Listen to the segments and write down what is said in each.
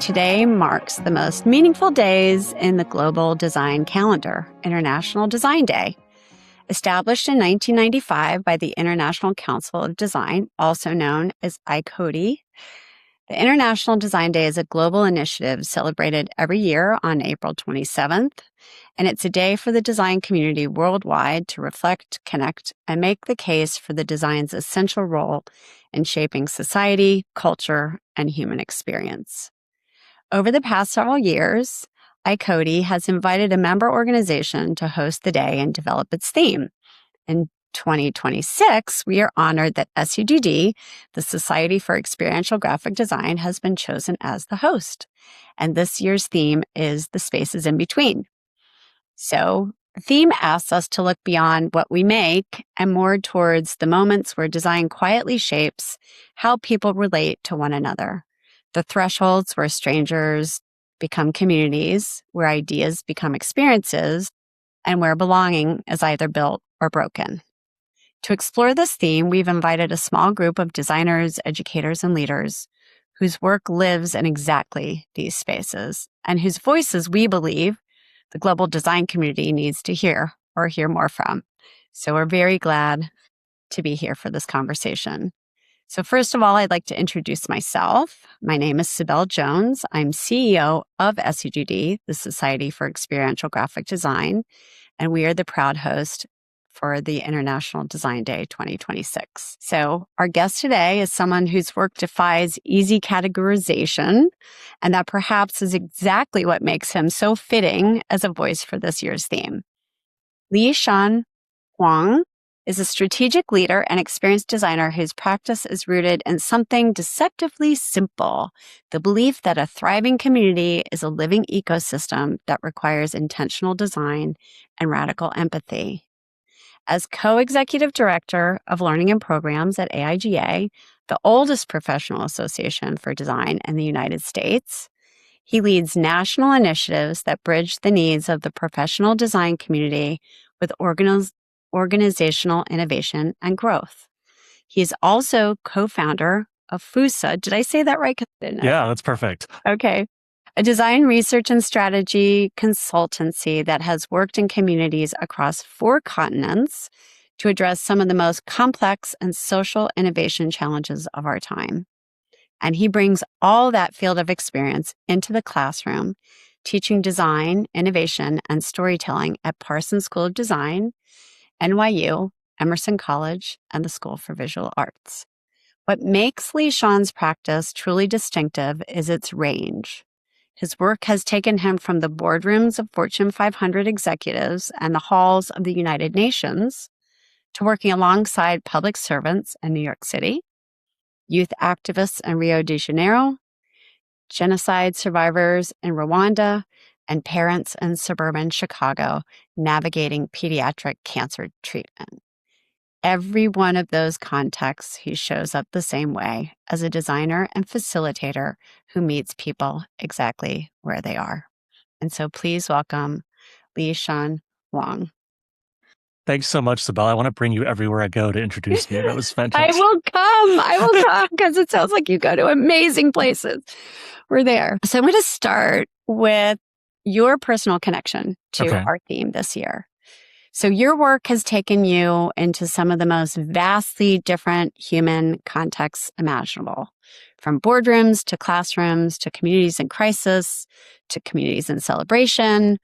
Today marks the most meaningful days in the global design calendar, International Design Day. Established in 1995 by the International Council of Design, also known as ICoD, the International Design Day is a global initiative celebrated every year on April 27th, and it's a day for the design community worldwide to reflect, connect, and make the case for the design's essential role in shaping society, culture, and human experience. Over the past several years, ICoD has invited a member organization to host the day and develop its theme. In 2026, we are honored that SEGD, the Society for Experiential Graphic Design, has been chosen as the host. And this year's theme is The Spaces in Between. So, the theme asks us to look beyond what we make and more towards the moments where design quietly shapes how people relate to one another. The thresholds where strangers become communities, where ideas become experiences, and where belonging is either built or broken. To explore this theme, we've invited a small group of designers, educators, and leaders whose work lives in exactly these spaces and whose voices we believe the global design community needs to hear or hear more from. So we're very glad to be here for this conversation. So first of all, I'd like to introduce myself. My name is Cybelle Jones. I'm CEO of SEGD, the Society for Experiential Graphic Design, and we are the proud host for the International Design Day 2026. So our guest today is someone whose work defies easy categorization, and that perhaps is exactly what makes him so fitting as a voice for this year's theme. Lishan Huang is a strategic leader and experienced designer whose practice is rooted in something deceptively simple, the belief that a thriving community is a living ecosystem that requires intentional design and radical empathy. As co-executive director of learning and programs at AIGA, the oldest professional association for design in the United States, he leads national initiatives that bridge the needs of the professional design community with organizational innovation and growth. He is also co-founder of FUSA. Did I say that right? Yeah, that's perfect. Okay. A design research and strategy consultancy that has worked in communities across 4 continents to address some of the most complex and social innovation challenges of our time. And he brings all that field of experience into the classroom, teaching design, innovation, and storytelling at Parsons School of Design, NYU, Emerson College, and the School for Visual Arts. What makes Lishan's practice truly distinctive is its range. His work has taken him from the boardrooms of Fortune 500 executives and the halls of the United Nations to working alongside public servants in New York City, youth activists in Rio de Janeiro, genocide survivors in Rwanda, and parents in suburban Chicago navigating pediatric cancer treatment. Every one of those contexts, he shows up the same way as a designer and facilitator who meets people exactly where they are. And so please welcome Lishan Huang. Thanks so much, Cybelle. I want to bring you everywhere I go to introduce you. That was fantastic. I will come because it sounds like you go to amazing places. We're there. So I'm going to start with your personal connection to our theme this year. So your work has taken you into some of the most vastly different human contexts imaginable, from boardrooms to classrooms to communities in crisis to communities in celebration.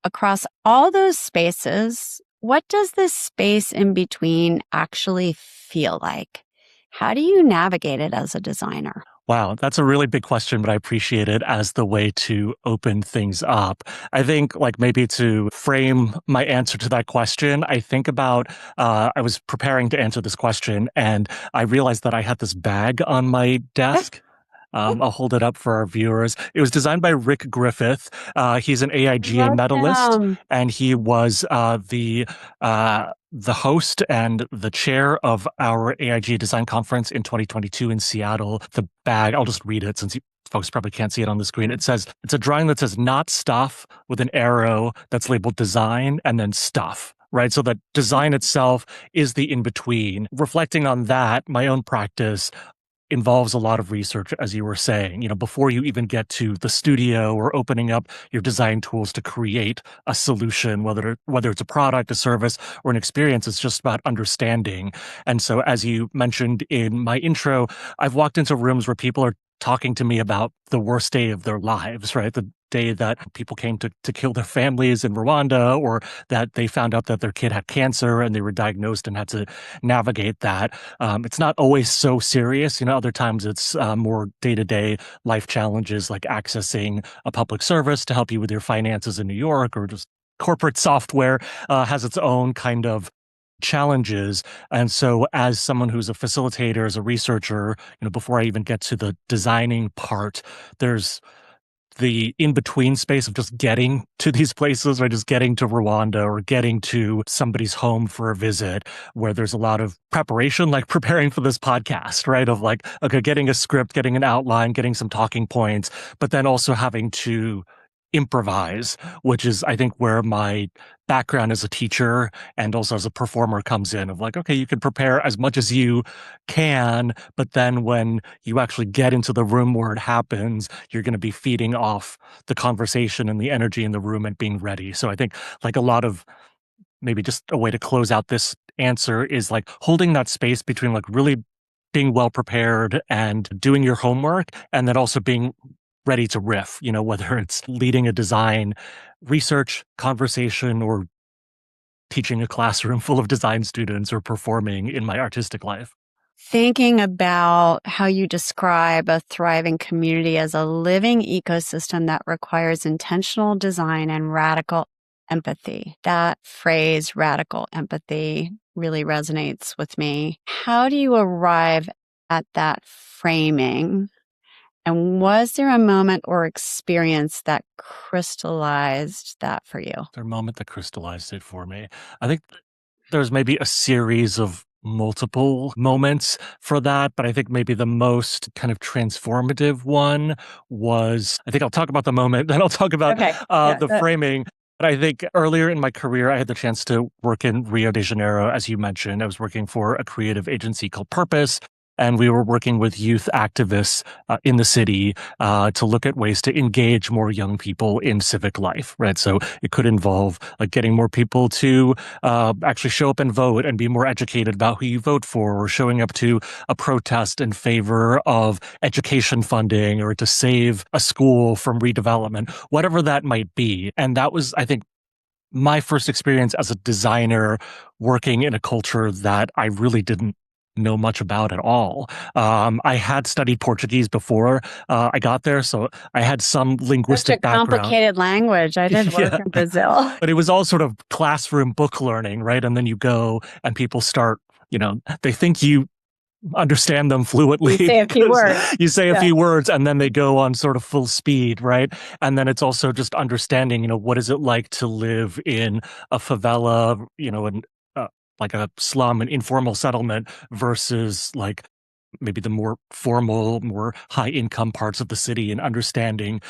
Across all those spaces, what does this space in between actually feel like? How do you navigate it as a designer? Wow, that's a really big question, but I appreciate it as the way to open things up. I think maybe to frame my answer to that question, I think about, I was preparing to answer this question and I realized that I had this bag on my desk. I'll hold it up for our viewers. It was designed by Rick Griffith. He's an AIGA medalist, and he was the host and the chair of our AIGA Design Conference in 2022 in Seattle. The bag, I'll just read it since folks probably can't see it on the screen. It says, it's a drawing that says not stuff with an arrow that's labeled design and then stuff. Right. So that design itself is the in-between. Reflecting on that, my own practice, involves a lot of research, as you were saying, before you even get to the studio or opening up your design tools to create a solution, whether it's a product, a service, or an experience. It's just about understanding. And so, as you mentioned in my intro, I've walked into rooms where people are talking to me about the worst day of their lives, right? The day that people came to kill their families in Rwanda, or that they found out that their kid had cancer and they were diagnosed and had to navigate that. It's not always so serious. Other times it's more day-to-day life challenges, like accessing a public service to help you with your finances in New York, or just corporate software has its own kind of challenges. And so as someone who's a facilitator, as a researcher, before I even get to the designing part, there's the in-between space of just getting to these places, or just getting to Rwanda or getting to somebody's home for a visit, where there's a lot of preparation, like preparing for this podcast, right? Of like, okay, getting a script, getting an outline, getting some talking points, but then also having to improvise, which is, I think, where my background as a teacher and also as a performer comes in, of like, okay, you can prepare as much as you can, but then when you actually get into the room where it happens, you're going to be feeding off the conversation and the energy in the room and being ready. So I think, like, a lot of, maybe just a way to close out this answer is like holding that space between like really being well prepared and doing your homework, and then also being ready to riff, whether it's leading a design research conversation or teaching a classroom full of design students or performing in my artistic life. Thinking about how you describe a thriving community as a living ecosystem that requires intentional design and radical empathy. That phrase, radical empathy, really resonates with me. How do you arrive at that framing? And was there a moment or experience that crystallized that for you? There a moment that crystallized it for me. I think there's maybe a series of multiple moments for that, but I think maybe the most kind of transformative one was, I think I'll talk about the moment, then I'll talk about the framing. But I think earlier in my career, I had the chance to work in Rio de Janeiro, as you mentioned. I was working for a creative agency called Purpose, and we were working with youth activists in the city to look at ways to engage more young people in civic life, right? So it could involve like getting more people to actually show up and vote and be more educated about who you vote for, or showing up to a protest in favor of education funding, or to save a school from redevelopment, whatever that might be. And that was, I think, my first experience as a designer working in a culture that I really didn't know much about at all. I had studied Portuguese before I got there, so I had some linguistic background. Such a complicated language. I did work in Brazil. But it was all sort of classroom book learning, right? And then you go and people start, they think you understand them fluently. You say a few words. You say a few words, and then they go on sort of full speed, right? And then it's also just understanding, what is it like to live in a favela, and like a slum, an informal settlement, versus like maybe the more formal, more high income parts of the city, and understanding,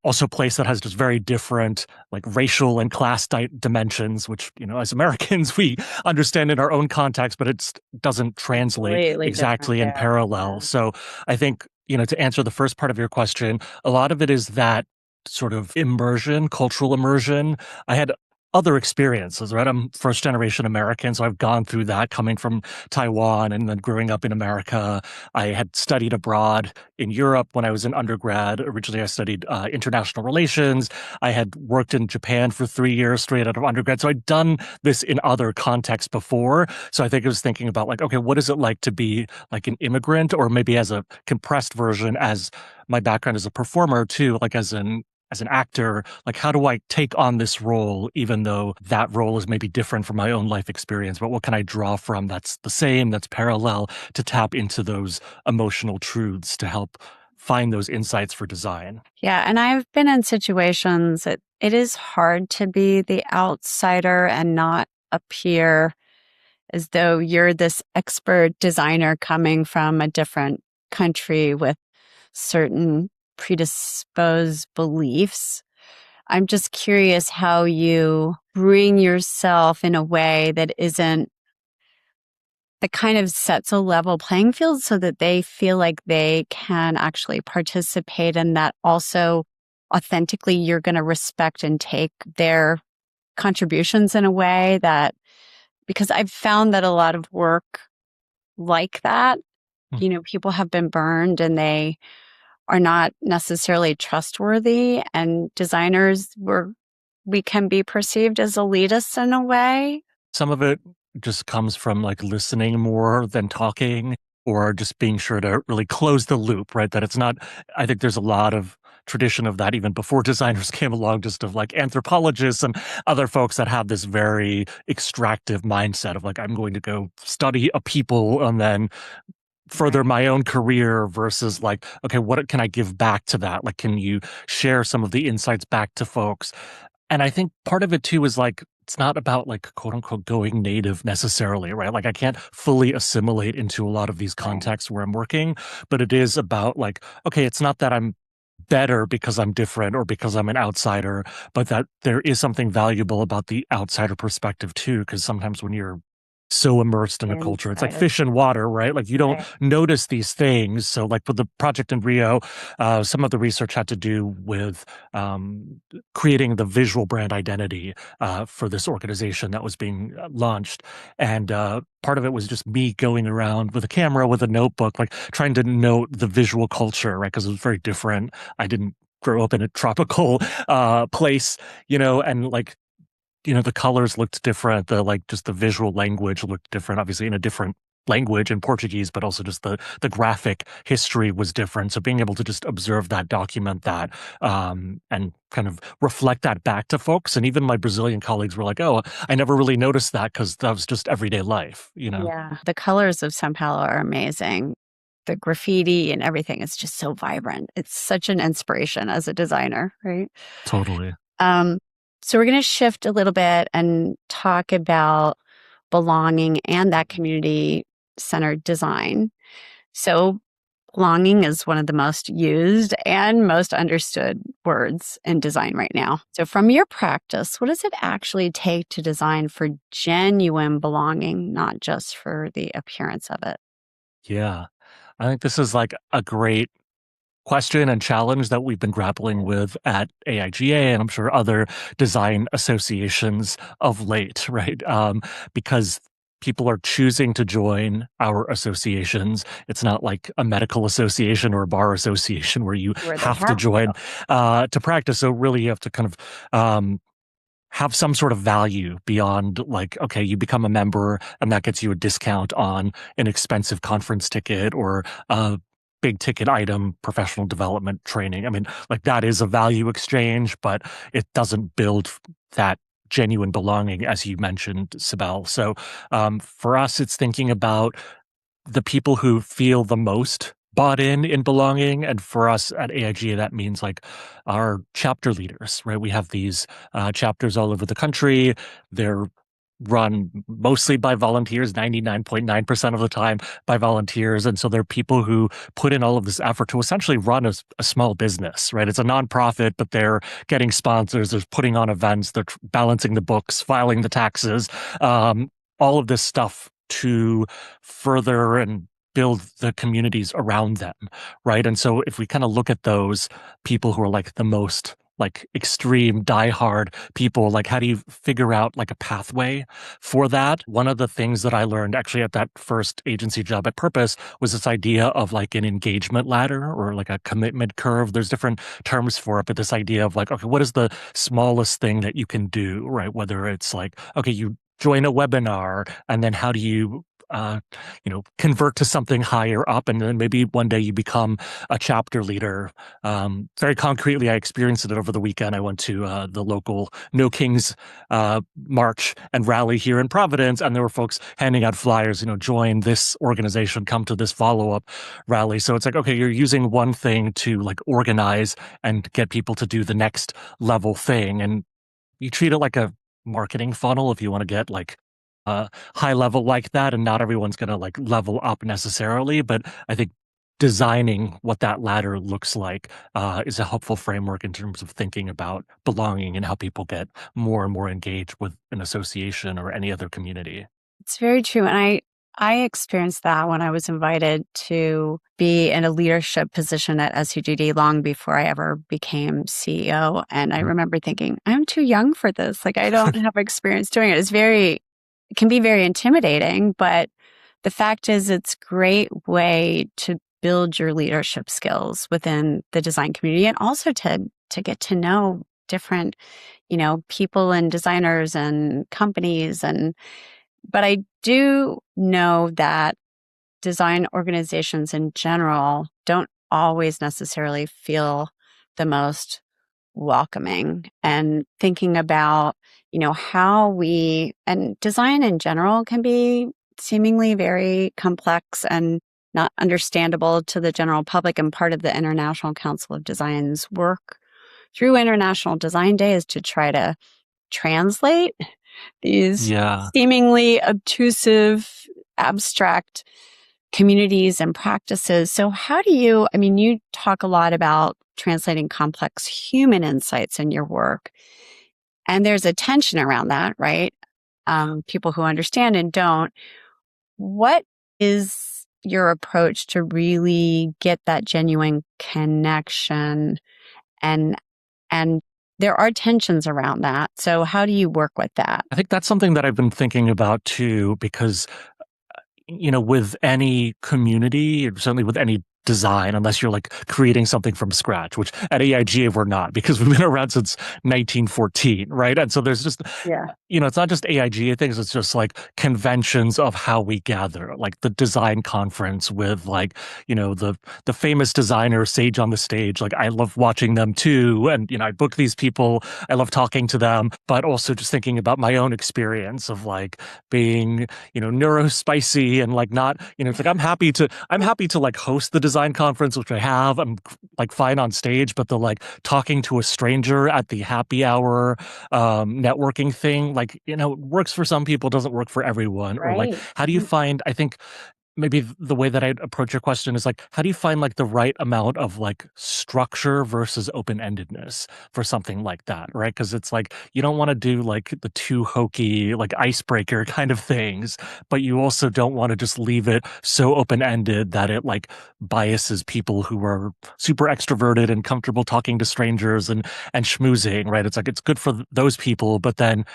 also a place that has just very different like racial and class dimensions, which, as Americans, we understand in our own context, but it doesn't translate Completely exactly in parallel. Yeah. So I think, to answer the first part of your question, a lot of it is that sort of immersion, cultural immersion. I had other experiences, right? I'm first generation American, so I've gone through that coming from Taiwan and then growing up in America. I had studied abroad in Europe when I was in undergrad. Originally, I studied international relations. I had worked in Japan for 3 years straight out of undergrad. So I'd done this in other contexts before. So I think I was thinking about like, okay, what is it like to be like an immigrant, or maybe as a compressed version, as my background as a performer too, like as an actor, like how do I take on this role, even though that role is maybe different from my own life experience, but what can I draw from that's the same, that's parallel, to tap into those emotional truths to help find those insights for design. Yeah. And I've been in situations that it is hard to be the outsider and not appear as though you're this expert designer coming from a different country with certain predisposed beliefs. I'm just curious how you bring yourself in a way that isn't that kind of sets a level playing field so that they feel like they can actually participate, and that also authentically you're going to respect and take their contributions in a way that, because I've found that a lot of work like that, people have been burned and they are not necessarily trustworthy, and we can be perceived as elitists in a way. Some of it just comes from like listening more than talking, or just being sure to really close the loop, right? That it's not, I think there's a lot of tradition of that even before designers came along, just of like anthropologists and other folks that have this very extractive mindset of like, I'm going to go study a people and then further my own career, versus like, okay, what can I give back to that? Like, can you share some of the insights back to folks? And I think part of it too is like, it's not about like quote unquote going native necessarily, right? Like I can't fully assimilate into a lot of these contexts where I'm working, but it is about like, okay, it's not that I'm better because I'm different or because I'm an outsider, but that there is something valuable about the outsider perspective too. Cause sometimes when you're so immersed in a culture, it's like fish in water, right? Like you don't notice these things. So like with the project in Rio, some of the research had to do with creating the visual brand identity for this organization that was being launched. And part of it was just me going around with a camera, with a notebook, like trying to note the visual culture, right? Because it was very different. I didn't grow up in a tropical place, and like, the colors looked different. Just the visual language looked different, obviously in a different language in Portuguese, but also just the graphic history was different. So being able to just observe that, document that, and kind of reflect that back to folks. And even my Brazilian colleagues were like, oh, I never really noticed that because that was just everyday life, Yeah. The colors of São Paulo are amazing. The graffiti and everything is just so vibrant. It's such an inspiration as a designer, right? Totally. So we're going to shift a little bit and talk about belonging and that community-centered design. So belonging is one of the most used and most understood words in design right now. So from your practice, what does it actually take to design for genuine belonging, not just for the appearance of it? Yeah. I think this is like a great question and challenge that we've been grappling with at AIGA, and I'm sure other design associations of late, right? Because people are choosing to join our associations. It's not like a medical association or a bar association where you have to join to practice. So really you have to kind of have some sort of value beyond like, okay, you become a member and that gets you a discount on an expensive conference ticket or a big ticket item, professional development training. I mean, like that is a value exchange, but it doesn't build that genuine belonging, as you mentioned, Cybelle. So for us, it's thinking about the people who feel the most bought in belonging. And for us at AIGA, that means like our chapter leaders, right? We have these chapters all over the country. They're run mostly by volunteers, 99.9% of the time by volunteers. And so they're people who put in all of this effort to essentially run a small business, right? It's a nonprofit, but they're getting sponsors, they're putting on events, they're balancing the books, filing the taxes, all of this stuff to further and build the communities around them, right? And so if we kind of look at those people who are like the most like extreme diehard people, like how do you figure out like a pathway for that? One of the things that I learned actually at that first agency job at Purpose was this idea of like an engagement ladder or like a commitment curve. There's different terms for it, but this idea of like, okay, what is the smallest thing that you can do, right? Whether it's like, okay, you join a webinar and then how do you convert to something higher up, and then maybe one day you become a chapter leader. Very concretely, I experienced it over the weekend. I went to the local No Kings march and rally here in Providence, and there were folks handing out flyers, join this organization, come to this follow-up rally. So it's like, okay, you're using one thing to like organize and get people to do the next level thing, and you treat it like a marketing funnel if you want to get like high level like that, and not everyone's going to like level up necessarily, but I think designing what that ladder looks like is a helpful framework in terms of thinking about belonging and how people get more and more engaged with an association or any other community. It's very true. And I experienced that when I was invited to be in a leadership position at SEGD long before I ever became CEO. And I remember thinking, I'm too young for this. Like, I don't have experience doing it. It can be very intimidating, but the fact is it's a great way to build your leadership skills within the design community, and also to get to know different, people and designers and companies. But I do know that design organizations in general don't always necessarily feel the most welcoming, and thinking about, and design in general can be seemingly very complex and not understandable to the general public. And part of the International Council of Design's work through International Design Day is to try to translate these Yeah. seemingly obtrusive, abstract communities and practices. So you talk a lot about translating complex human insights in your work, and there's a tension around that, right? People who understand and don't. What is your approach to really get that genuine connection? And and there are tensions around that. So how do you work with that? I think that's something that I've been thinking about too, because with any community, or certainly with any design, unless you're like creating something from scratch, which at AIGA we're not, because we've been around since 1914, right? And so there's just, Yeah. it's not just AIGA things, it's just like conventions of how we gather, like the design conference with like, the famous designers, Sage on the stage. Like I love watching them too. And, I book these people, I love talking to them, but also just thinking about my own experience of like being, neurospicy and like not, it's like I'm happy to like host the design conference, which I have. I'm like fine on stage, but the like talking to a stranger at the happy hour networking thing, like, works for some people, doesn't work for everyone. Or like, Right. how do you find, I think maybe the way that I'd approach your question is like, how do you find like the right amount of like structure versus open-endedness for something like that, right? Because it's like you don't want to do like the too hokey, like icebreaker kind of things, but you also don't want to just leave it so open-ended that it like biases people who are super extroverted and comfortable talking to strangers and schmoozing, right? It's like it's good for those people, but then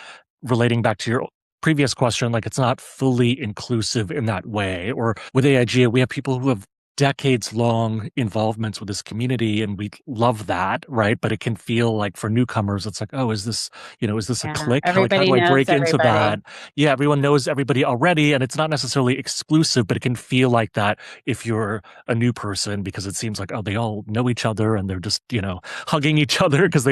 relating back to your previous question, like it's not fully inclusive in that way. Or with AIGA, we have people who have decades long involvements with this community, and we love that, right? But it can feel like for newcomers, it's like, oh, is this a Yeah. clique? Like, how Everybody do I knows break into everybody. that? Yeah, everyone knows everybody already, and it's not necessarily exclusive, but it can feel like that if you're a new person, because it seems like, oh, they all know each other and they're just, hugging each other because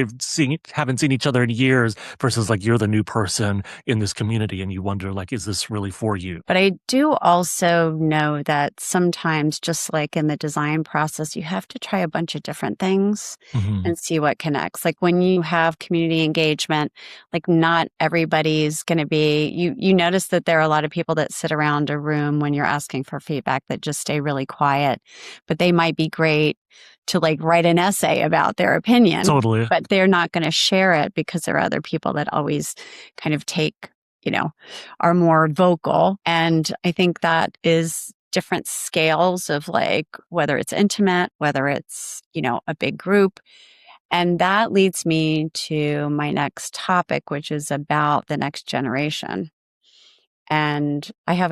haven't seen each other in years, versus like you're the new person in this community and you wonder like, is this really for you? But I do also know that sometimes, just like in the design process, you have to try a bunch of different things Hmm. and see what connects. Like when you have community engagement, like not everybody's going to you notice that there are a lot of people that sit around a room when you're asking for feedback that just stay really quiet, but they might be great to like write an essay about their opinion, Totally. but they're not going to share it because there are other people that always kind of are more vocal. And I think that is different scales of like whether it's intimate, whether it's, a big group. And that leads me to my next topic, which is about the next generation. And I have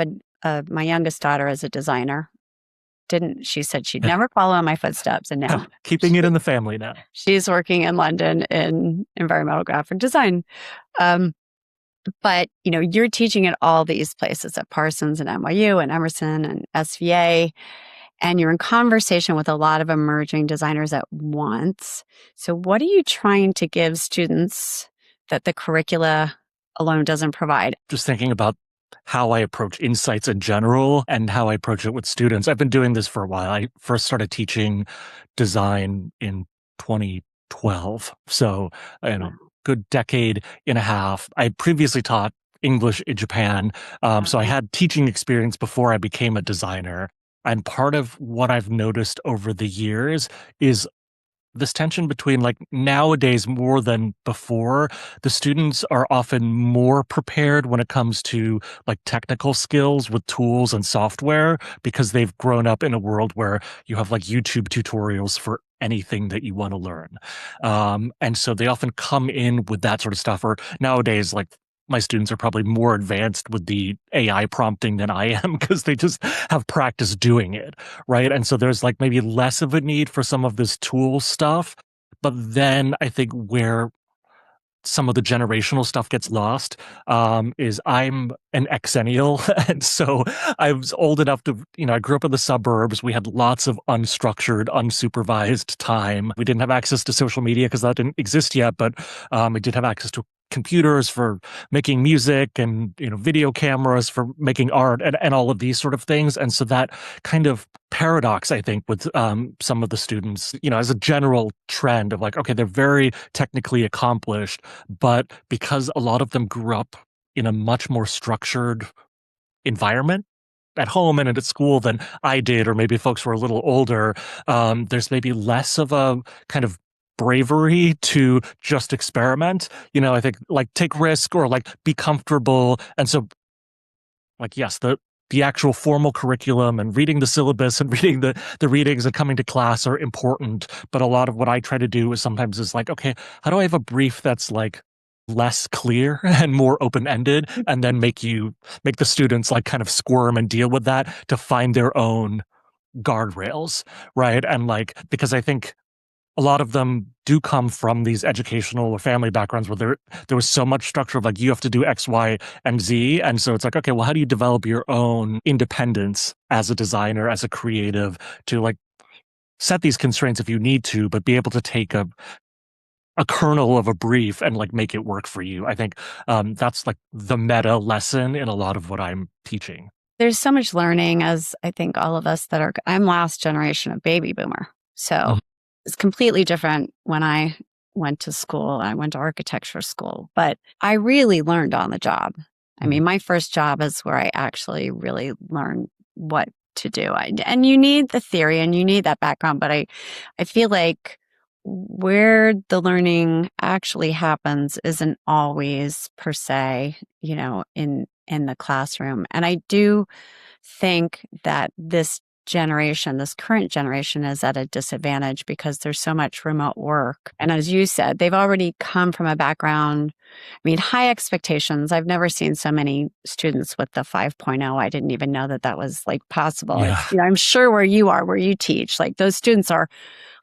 my youngest daughter is a designer. She said she'd never follow in my footsteps. And now Keeping it in the family now. she's working in London in environmental graphic design. But, you're teaching at all these places at Parsons and NYU and Emerson and SVA, and you're in conversation with a lot of emerging designers at once. So what are you trying to give students that the curricula alone doesn't provide? Just thinking about how I approach insights in general and how I approach it with students. I've been doing this for a while. I first started teaching design in 2012. So, good decade and a half. I previously taught English in Japan. So I had teaching experience before I became a designer. And part of what I've noticed over the years is this tension between like nowadays more than before, the students are often more prepared when it comes to like technical skills with tools and software because they've grown up in a world where you have like YouTube tutorials for anything that you want to learn. And so they often come in with that sort of stuff. Or nowadays, like my students are probably more advanced with the AI prompting than I am because they just have practice doing it, right? And so there's like maybe less of a need for some of this tool stuff. But then I think where some of the generational stuff gets lost is I'm an exennial. And so I was old enough to, I grew up in the suburbs. We had lots of unstructured, unsupervised time. We didn't have access to social media because that didn't exist yet, but we did have access to computers for making music and video cameras for making art and all of these sort of things. And so that kind of paradox, I think, with some of the students, as a general trend of like, okay, they're very technically accomplished, but because a lot of them grew up in a much more structured environment at home and at school than I did, or maybe folks who are a little older, there's maybe less of a kind of bravery to just experiment. I think like take risk or like be comfortable. And so like, yes, the actual formal curriculum and reading the syllabus and reading the readings and coming to class are important. But a lot of what I try to do is sometimes is like, okay, how do I have a brief that's like less clear and more open-ended, and then make the students like kind of squirm and deal with that to find their own guardrails, right? And like, because I think a lot of them do come from these educational or family backgrounds where there was so much structure of like, you have to do X, Y, and Z. And so it's like, okay, well, how do you develop your own independence as a designer, as a creative, to like set these constraints if you need to, but be able to take a kernel of a brief and like make it work for you. I think that's like the meta lesson in a lot of what I'm teaching. There's so much learning, as I think all of us I'm last generation of baby boomer. So it's completely different when I went to school. I went to architecture school, but I really learned on the job. I mean, my first job is where I actually really learned what to do. And you need the theory and you need that background, but I feel like where the learning actually happens isn't always per se, in the classroom. And I do think that this current generation is at a disadvantage because there's so much remote work. And as you said, they've already come from a background, I mean, high expectations. I've never seen so many students with the 5.0. I didn't even know that was like possible. Yeah. I'm sure where you teach, like those students are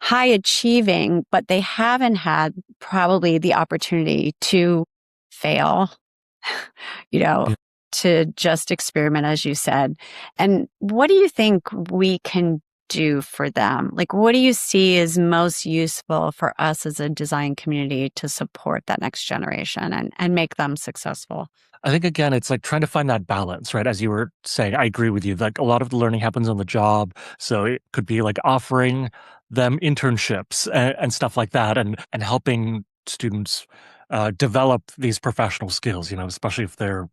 high achieving, but they haven't had probably the opportunity to fail, Yeah. to just experiment, as you said. And what do you think we can do for them? Like, what do you see as most useful for us as a design community to support that next generation and make them successful? I think, again, it's like trying to find that balance, right? As you were saying, I agree with you. Like a lot of the learning happens on the job. So it could be like offering them internships and stuff like that, and helping students develop these professional skills, especially if their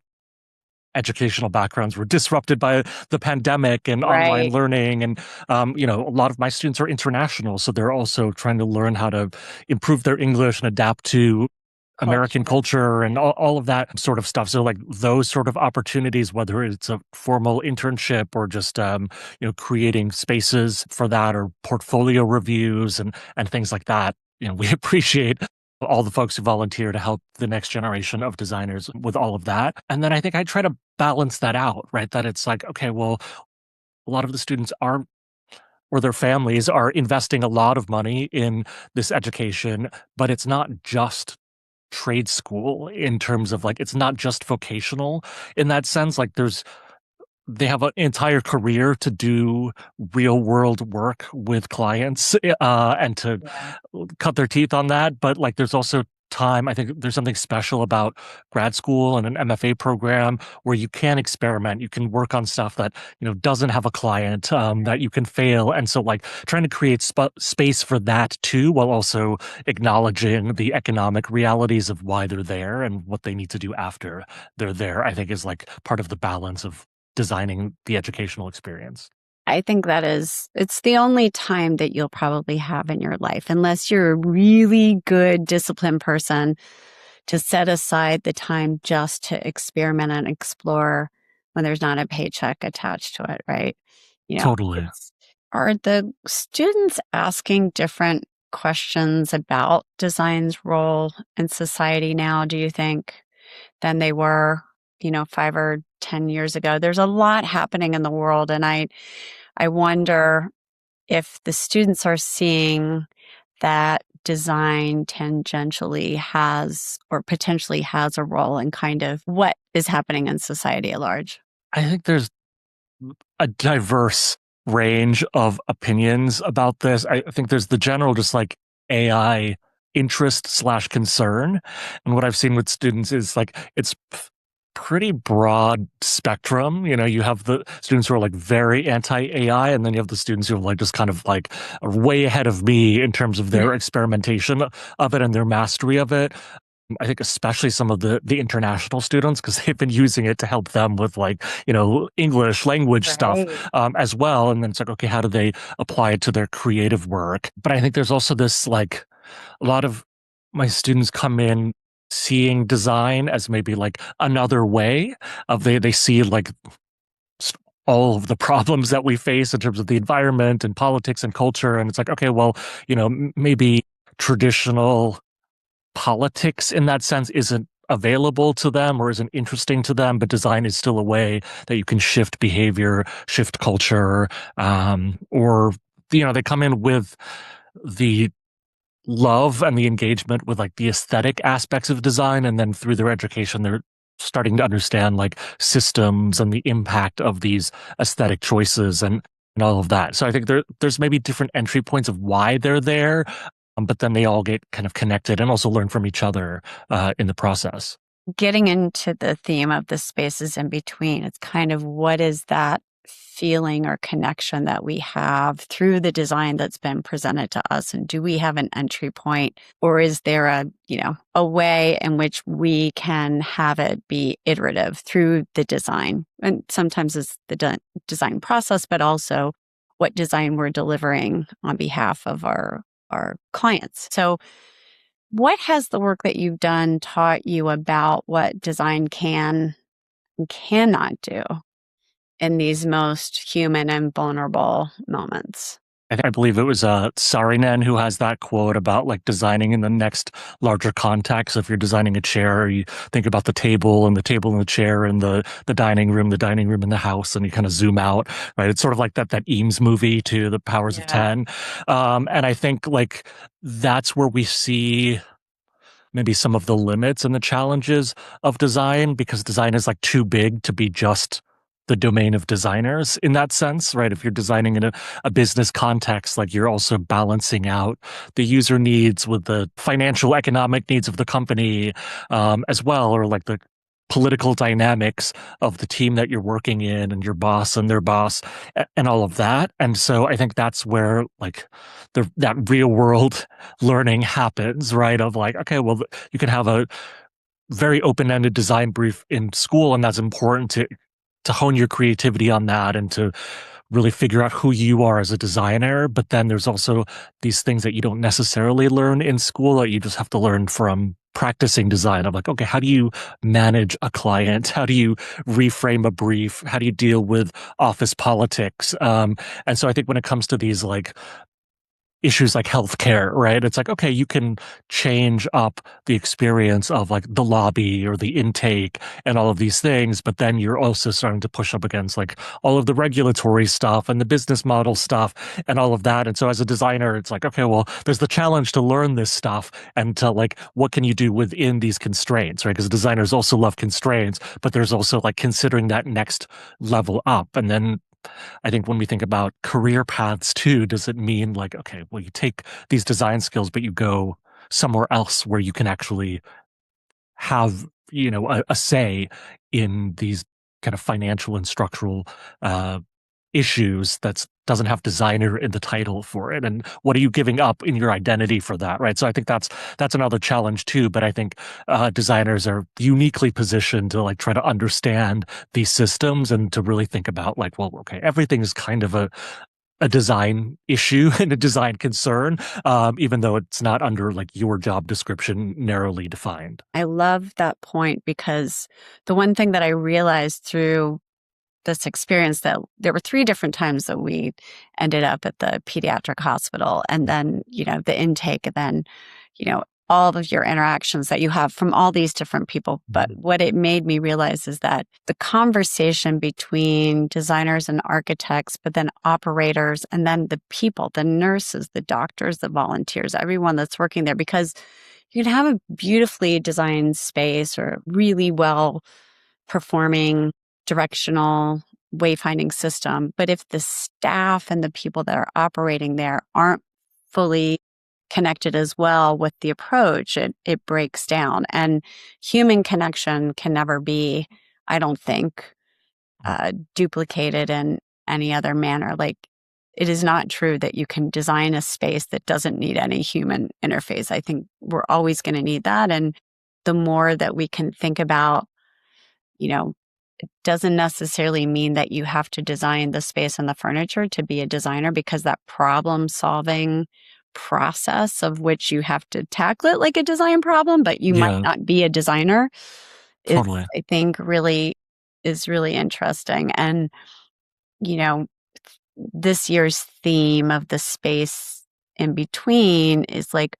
educational backgrounds were disrupted by the pandemic and online Right. learning. And, a lot of my students are international. So they're also trying to learn how to improve their English and adapt to American culture and all of that sort of stuff. So like those sort of opportunities, whether it's a formal internship or just, creating spaces for that or portfolio reviews and things like that. We appreciate all the folks who volunteer to help the next generation of designers with all of that. And then I think I try to balance that out, right? That it's like, okay, well, a lot of the students are or their families are investing a lot of money in this education, but it's not just trade school in terms of like, it's not just vocational in that sense. Like they have an entire career to do real world work with clients and to cut their teeth on that. But like, there's also time. I think there's something special about grad school and an MFA program where you can experiment. You can work on stuff that, doesn't have a client, that you can fail. And so like trying to create space for that too, while also acknowledging the economic realities of why they're there and what they need to do after they're there, I think is like part of the balance of designing the educational experience. I think it's the only time that you'll probably have in your life, unless you're a really good disciplined person, to set aside the time just to experiment and explore when there's not a paycheck attached to it, right? You know, Totally. are the students asking different questions about design's role in society now, do you think, than they were, 5 or 10 years ago? There's a lot happening in the world, and I wonder if the students are seeing that design tangentially has or potentially has a role in kind of what is happening in society at large. I think there's a diverse range of opinions about this. I think there's the general just like AI interest slash concern. And what I've seen with students is like it's pretty broad spectrum. You know, you have the students who are like very anti-AI, and then you have the students who are like just kind of like are way ahead of me in terms of their experimentation of it and their mastery of it. I think especially some of the international students, because they've been using it to help them with like, English language stuff Right. as well. And then it's like, okay, how do they apply it to their creative work? But I think there's also this like a lot of my students come in seeing design as maybe like another way of they see like all of the problems that we face in terms of the environment and politics and culture. And it's like, okay, well, maybe traditional politics in that sense isn't available to them or isn't interesting to them, but design is still a way that you can shift behavior, shift culture, or they come in with the love and the engagement with like the aesthetic aspects of design, and then through their education, they're starting to understand like systems and the impact of these aesthetic choices and all of that. So I think there's maybe different entry points of why they're there, but then they all get kind of connected and also learn from each other in the process. Getting into the theme of the spaces in between, it's kind of what is that feeling or connection that we have through the design that's been presented to us, and do we have an entry point, or is there a way in which we can have it be iterative through the design? And sometimes it's the design process, but also what design we're delivering on behalf of our clients. So what has the work that you've done taught you about what design can and cannot do in these most human and vulnerable moments? I believe it was Sarinen who has that quote about like designing in the next larger context. If you're designing a chair, you think about the table and the chair and the dining room and the house, and you kind of zoom out, right? It's sort of like that Eames movie to The Powers of Yeah. 10. And I think like that's where we see maybe some of the limits and the challenges of design, because design is like too big to be just the domain of designers in that sense, right? If you're designing in a business context, like you're also balancing out the user needs with the financial economic needs of the company as well, or like the political dynamics of the team that you're working in and your boss and their boss and all of that. And so I think that's where like that real world learning happens, right? Of like, okay, well, you can have a very open-ended design brief in school, and that's important to hone your creativity on that and to really figure out who you are as a designer. But then there's also these things that you don't necessarily learn in school that you just have to learn from practicing design. I'm like, okay, how do you manage a client? How do you reframe a brief? How do you deal with office politics? And so I think when it comes to these like issues like healthcare, right? It's like, okay, you can change up the experience of like the lobby or the intake and all of these things, but then you're also starting to push up against like all of the regulatory stuff and the business model stuff and all of that. And so as a designer, it's like, okay, well, there's the challenge to learn this stuff and to like, what can you do within these constraints, right? Because designers also love constraints, but there's also like considering that next level up. And then I think when we think about career paths too, does it mean like, okay, well, you take these design skills, but you go somewhere else where you can actually have, a say in these kind of financial and structural issues that doesn't have designer in the title for it, and what are you giving up in your identity for that, right? So I think that's another challenge too. But I think designers are uniquely positioned to like try to understand these systems and to really think about like, well, okay, everything is kind of a design issue and a design concern, even though it's not under like your job description narrowly defined. I love that point because the one thing that I realized through this experience that there were 3 different times that we ended up at the pediatric hospital and then, the intake and then, all of your interactions that you have from all these different people. But what it made me realize is that the conversation between designers and architects, but then operators and then the people, the nurses, the doctors, the volunteers, everyone that's working there, because you can have a beautifully designed space or really well performing directional wayfinding system. But if the staff and the people that are operating there aren't fully connected as well with the approach, it breaks down. And human connection can never be, I don't think, duplicated in any other manner. Like, it is not true that you can design a space that doesn't need any human interface. I think we're always going to need that. And the more that we can think about, it doesn't necessarily mean that you have to design the space and the furniture to be a designer, because that problem solving process of which you have to tackle it like a design problem, but you might Yeah, not be a designer is, totally. I think, really interesting. And, you know, this year's theme of the space in between is like,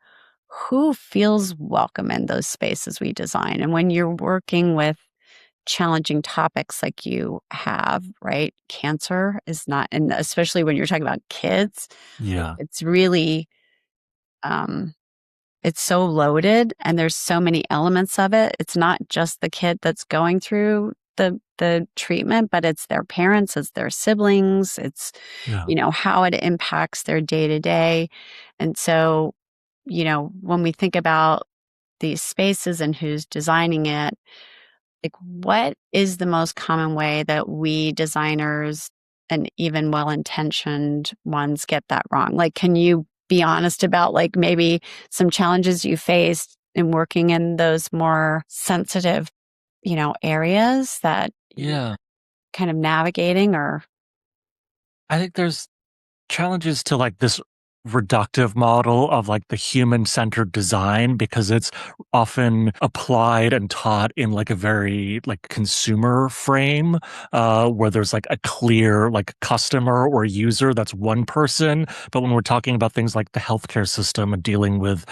who feels welcome in those spaces we design? And when you're working with challenging topics like you have, right? Cancer is not, and especially when you're talking about kids, Yeah, it's really, um, it's so loaded and there's so many elements of it. It's not just the kid that's going through the treatment, but it's their parents, it's their siblings, it's, yeah, how it impacts their day to day. And so, when we think about these spaces and who's designing it, like, what is the most common way that we designers and even well-intentioned ones get that wrong? Like, can you be honest about like maybe some challenges you faced in working in those more sensitive, areas that you're yeah. kind of navigating or I think there's challenges to like this reductive model of like the human centered design, because it's often applied and taught in like a very like consumer frame, where there's like a clear like customer or user that's one person. But when we're talking about things like the healthcare system and dealing with,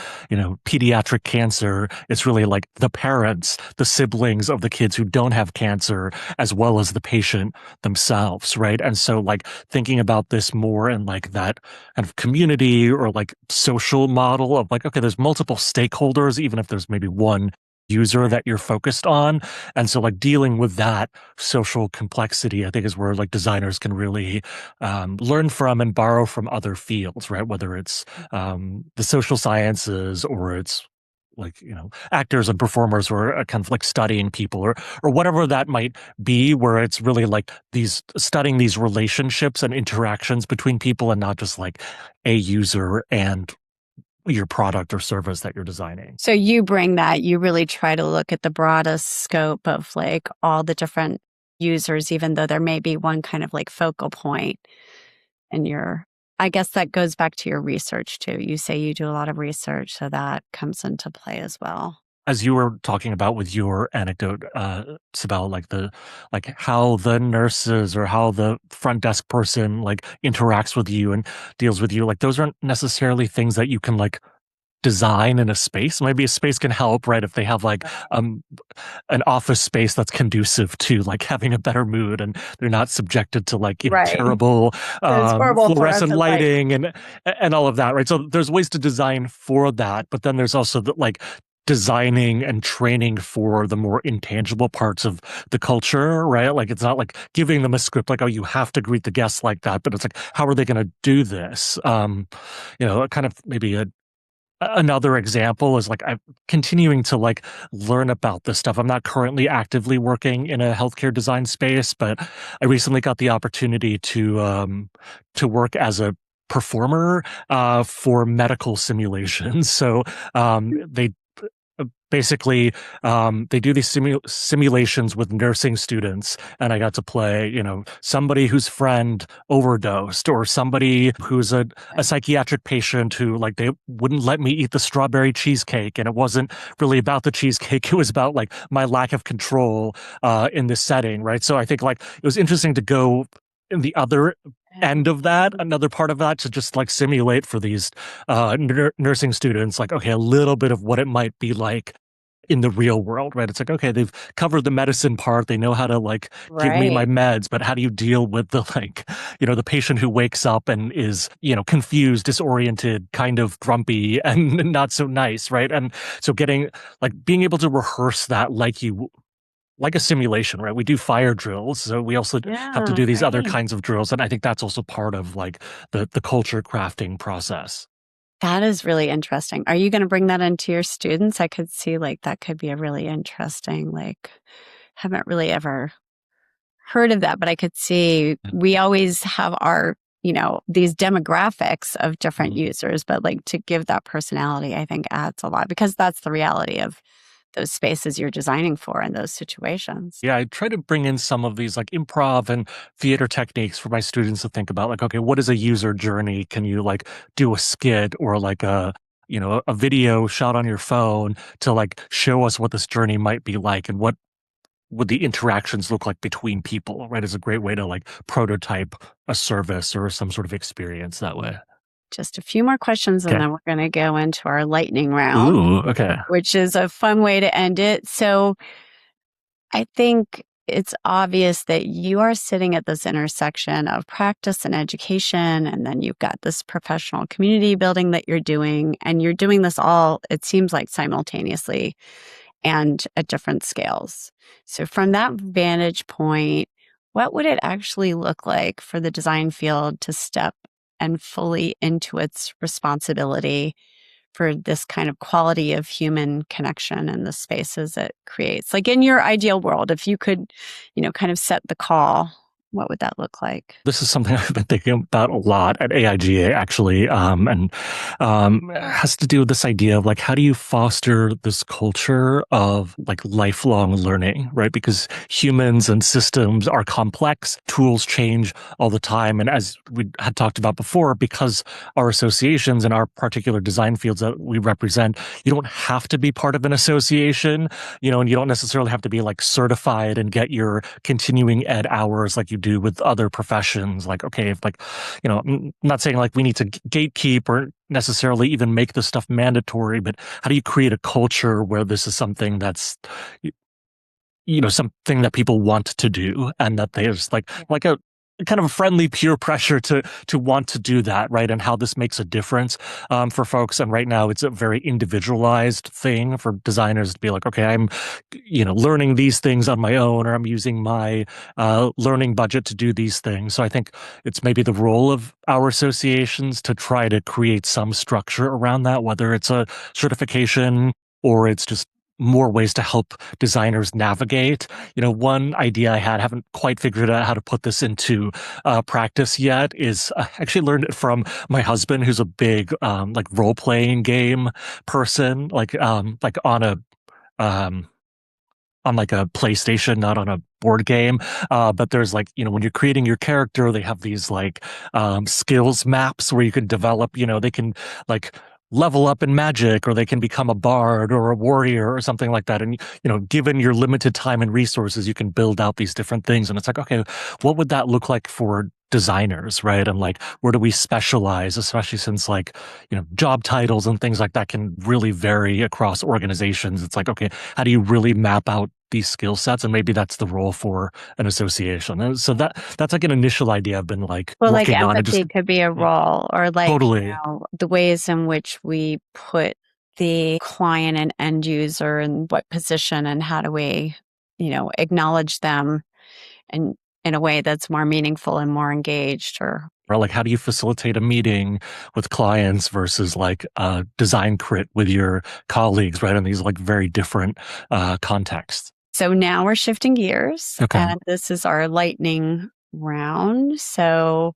pediatric cancer, it's really like the parents, the siblings of the kids who don't have cancer, as well as the patient themselves, right? And so like thinking about this more in like that kind of community or like social model of like, okay, there's multiple stakeholders, even if there's maybe one user that you're focused on. And so like dealing with that social complexity, I think is where like designers can really learn from and borrow from other fields, right? Whether it's the social sciences or it's like, actors and performers who are kind of like studying people or whatever that might be, where it's really like these studying these relationships and interactions between people and not just like a user and your product or service that you're designing. so you bring that, you really try to look at the broadest scope of like all the different users, even though there may be one kind of like focal point. And I guess that goes back to your research too. You say you do a lot of research, so that comes into play as well. As you were talking about with your anecdote, Sibel, like how the nurses or how the front desk person like interacts with you and deals with you, like those aren't necessarily things that you can like design in a space. Maybe a space can help, right? If they have like an office space that's conducive to like having a better mood and they're not subjected to like, Right. terrible It's horrible fluorescent fluorescent light. lighting and all of that, right? So there's ways to design for that, but then there's also the like designing and training for the more intangible parts of the culture, right? Like it's not like giving them a script like, oh, you have to greet the guests like that, but it's like, how are they going to do this? Kind of maybe another example is like I'm continuing to like learn about this stuff. I'm not currently actively working in a healthcare design space, but I recently got the opportunity to work as a performer for medical simulations. So they basically they do these simulations with nursing students, and I got to play, somebody whose friend overdosed, or somebody who's a psychiatric patient who, like, they wouldn't let me eat the strawberry cheesecake, and it wasn't really about the cheesecake. It was about like my lack of control in this setting, right? So I think like it was interesting to go in the other end of that, another part of that, to just like simulate for these nursing students, like, okay, a little bit of what it might be like in the real world, right? It's like, okay, they've covered the medicine part. They know how to like give me my Right. meds, but how do you deal with the like, the patient who wakes up and is, confused, disoriented, kind of grumpy and not so nice, right? And so getting like being able to rehearse that like a simulation, right? We do fire drills, so we also have to Yeah, do these other right. kinds of drills, and I think that's also part of like the culture crafting process. That is really interesting. Are you going to bring that into your students? I could see like that could be a really interesting, like, haven't really ever heard of that, but I could see we always have our, these demographics of different Mhm. users, but like to give that personality, I think adds a lot because that's the reality of those spaces you're designing for in those situations. Yeah, I try to bring in some of these like improv and theater techniques for my students to think about, like, okay, what is a user journey? Can you like do a skit or like a video shot on your phone to like show us what this journey might be like, and what would the interactions look like between people, right? Is a great way to like prototype a service or some sort of experience that way. Just a few more questions and Okay. then we're going to go into our lightning round, Ooh, okay. which is a fun way to end it. So I think it's obvious that you are sitting at this intersection of practice and education, and then you've got this professional community building that you're doing, and you're doing this all, it seems like, simultaneously and at different scales. So, from that vantage point, what would it actually look like for the design field to step and fully into its responsibility for this kind of quality of human connection in the spaces it creates? Like in your ideal world, if you could, kind of set the call, what would that look like? This is something I've been thinking about a lot at AIGA, actually, and it has to do with this idea of like, how do you foster this culture of like lifelong learning, right? Because humans and systems are complex, tools change all the time, and as we had talked about before, because our associations and our particular design fields that we represent, you don't have to be part of an association, and you don't necessarily have to be like certified and get your continuing ed hours like you do with other professions. Like, okay, if like, I'm not saying like we need to gatekeep or necessarily even make this stuff mandatory, but how do you create a culture where this is something that's, something that people want to do, and that there's like a kind of a friendly peer pressure to want to do that, right? And how this makes a difference for folks. And right now, it's a very individualized thing for designers to be like, okay, I'm, learning these things on my own, or I'm using my learning budget to do these things. So I think it's maybe the role of our associations to try to create some structure around that, whether it's a certification or it's just more ways to help designers navigate. One idea I haven't quite figured out how to put this into practice yet, is I actually learned it from my husband, who's a big like role playing game person, like um, on like a PlayStation, not on a board game. But there's like, when you're creating your character, they have these like skills maps where you can develop, they can like level up in magic, or they can become a bard or a warrior or something like that. And, given your limited time and resources, you can build out these different things. And it's like, okay, what would that look like for designers, right? And like, where do we specialize, especially since like, job titles and things like that can really vary across organizations. It's like, okay, how do you really map out these skill sets? And maybe that's the role for an association. And so that's like an initial idea I've been like Well, like working on. It just empathy could be a yeah, role, or like, totally. the ways in which we put the client and end user in what position, and how do we, acknowledge them and in a way that's more meaningful and more engaged, or Or like, how do you facilitate a meeting with clients versus like a design crit with your colleagues, right? In these like very different contexts. So now we're shifting gears, Okay. and this is our lightning round. So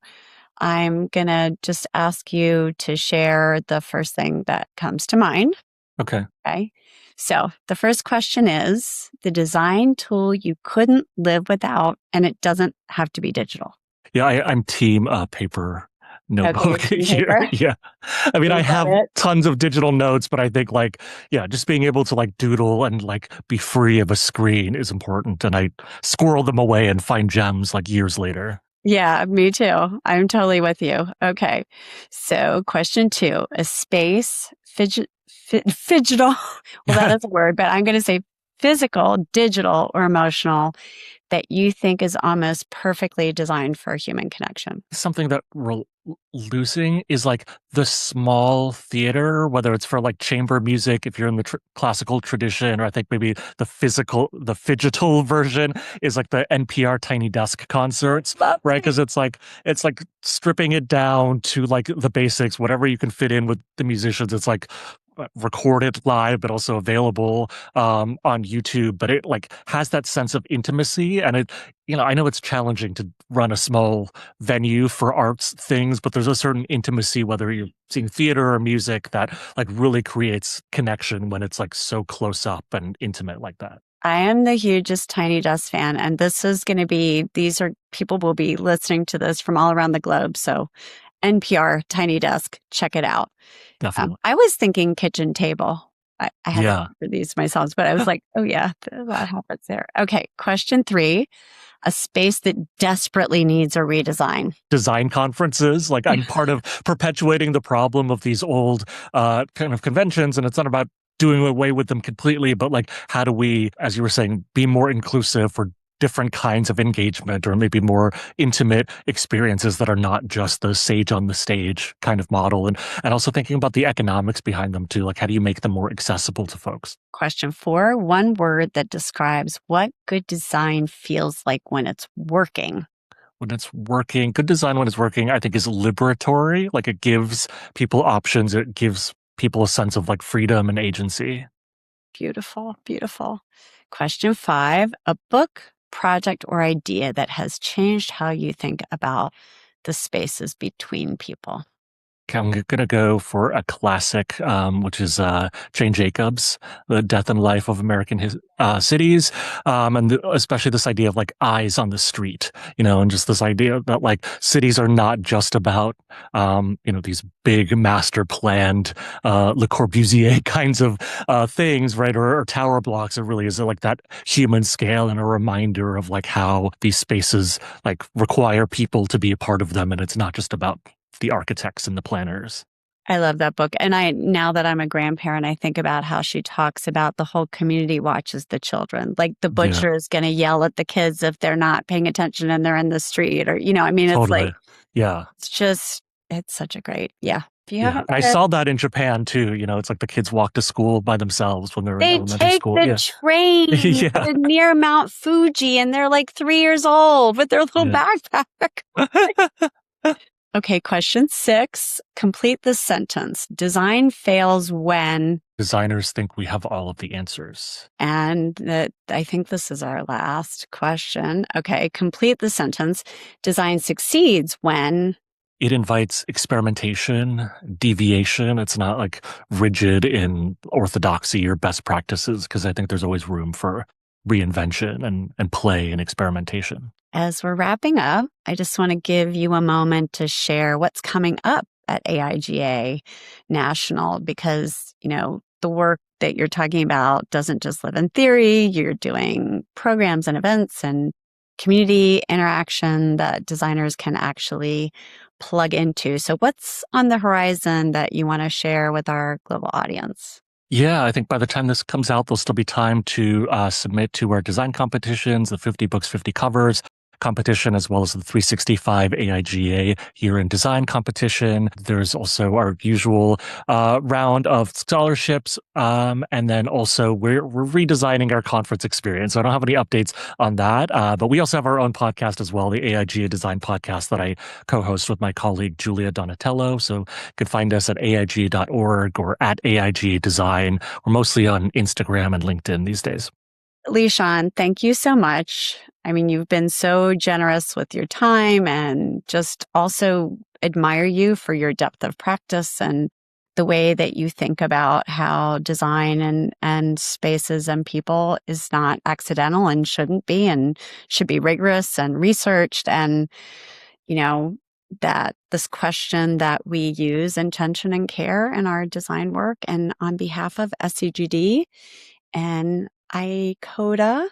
I'm going to just ask you to share the first thing that comes to mind. Okay. Okay. So the first question is the design tool you couldn't live without, and it doesn't have to be digital. Yeah, I'm team paper Okay, notebook team here. paper. Yeah. I mean, I Love have it. tons of digital notes, but I think like, yeah, just being able to like doodle and like be free of a screen is important. And I squirrel them away and find gems like years later. Yeah, me too. I'm totally with you. Okay. So question 2, a space fidgetal. Well, that is a word, but I'm going to say physical, digital, or emotional that you think is almost perfectly designed for human connection. Something that we're losing is like the small theater, whether it's for like chamber music, if you're in the classical tradition, or I think maybe the phygital version is like the NPR Tiny Desk concerts, Love right? it. Because it's like stripping it down to like the basics, whatever you can fit in with the musicians. It's like recorded live, but also available on YouTube. But it like has that sense of intimacy, and it, I know it's challenging to run a small venue for arts things, but there's a certain intimacy, whether you're seeing theater or music, that like really creates connection when it's like so close up and intimate like that. I am the hugest Tiny Desk fan, and people will be listening to this from all around the globe. So NPR Tiny Desk, check it out. Definitely. I was thinking kitchen table. I had to Yeah. look for these myself, but I was like, oh yeah, that happens there. Okay, question 3, a space that desperately needs a redesign. Design conferences. Like I'm part of perpetuating the problem of these old kind of conventions, and it's not about doing away with them completely, but like how do we, as you were saying, be more inclusive for different kinds of engagement, or maybe more intimate experiences that are not just the sage on the stage kind of model, and also thinking about the economics behind them too. Like how do you make them more accessible to folks? Question 4, one word that describes what good design feels like when it's working. When it's working, good design when it's working, I think is liberatory. Like it gives people options. It gives people a sense of like freedom and agency. Beautiful, beautiful. Question 5, a book, project, or idea that has changed how you think about the spaces between people. Okay, I'm going to go for a classic, which is Jane Jacobs, The Death and Life of American Cities, and especially this idea of like eyes on the street, and just this idea that like cities are not just about, these big master planned Le Corbusier kinds of things, right, or tower blocks. It really is like that human scale and a reminder of like how these spaces like require people to be a part of them, and it's not just about the architects and the planners. I love that book. And now that I'm a grandparent, I think about how she talks about the whole community watches the children. Like the Yeah, butcher is going to yell at the kids if they're not paying attention and they're in the street, or, it's like, totally. Yeah. it's such a great, yeah. If you Yeah. haven't I read, saw that in Japan too. It's like the kids walk to school by themselves when they're in they elementary take school. the Yeah. train Yeah. to near Mount Fuji and they're like 3 years old with their little Yeah. backpack. Okay, question 6. Complete the sentence. Design fails when, Designers think we have all of the answers. and I think this is our last question. Okay, complete the sentence. Design succeeds when. It invites experimentation, deviation. It's not like rigid in orthodoxy or best practices, because I think there's always room for reinvention and play and experimentation. As we're wrapping up, I just want to give you a moment to share what's coming up at AIGA National, because, the work that you're talking about doesn't just live in theory. You're doing programs and events and community interaction that designers can actually plug into. So what's on the horizon that you want to share with our global audience? Yeah, I think by the time this comes out, there'll still be time to submit to our design competitions, the 50 books, 50 covers. competition, as well as the 365 AIGA Year in Design competition. There's also our usual round of scholarships. And then also we're redesigning our conference experience. So I don't have any updates on that. But we also have our own podcast as well, the AIGA Design Podcast that I co-host with my colleague, Julia Donatello. So you can find us at AIG.org or at AIG Design. We're mostly on Instagram and LinkedIn these days. Lishan, thank you so much. I mean, you've been so generous with your time, and just also admire you for your depth of practice and the way that you think about how design and spaces and people is not accidental and shouldn't be, and should be rigorous and researched. And, that this question that we use intention and care in our design work. And on behalf of SEGD and ICoD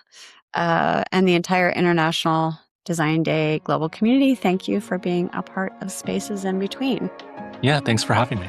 and the entire International Design Day global community, thank you for being a part of Spaces in Between. Yeah, thanks for having me.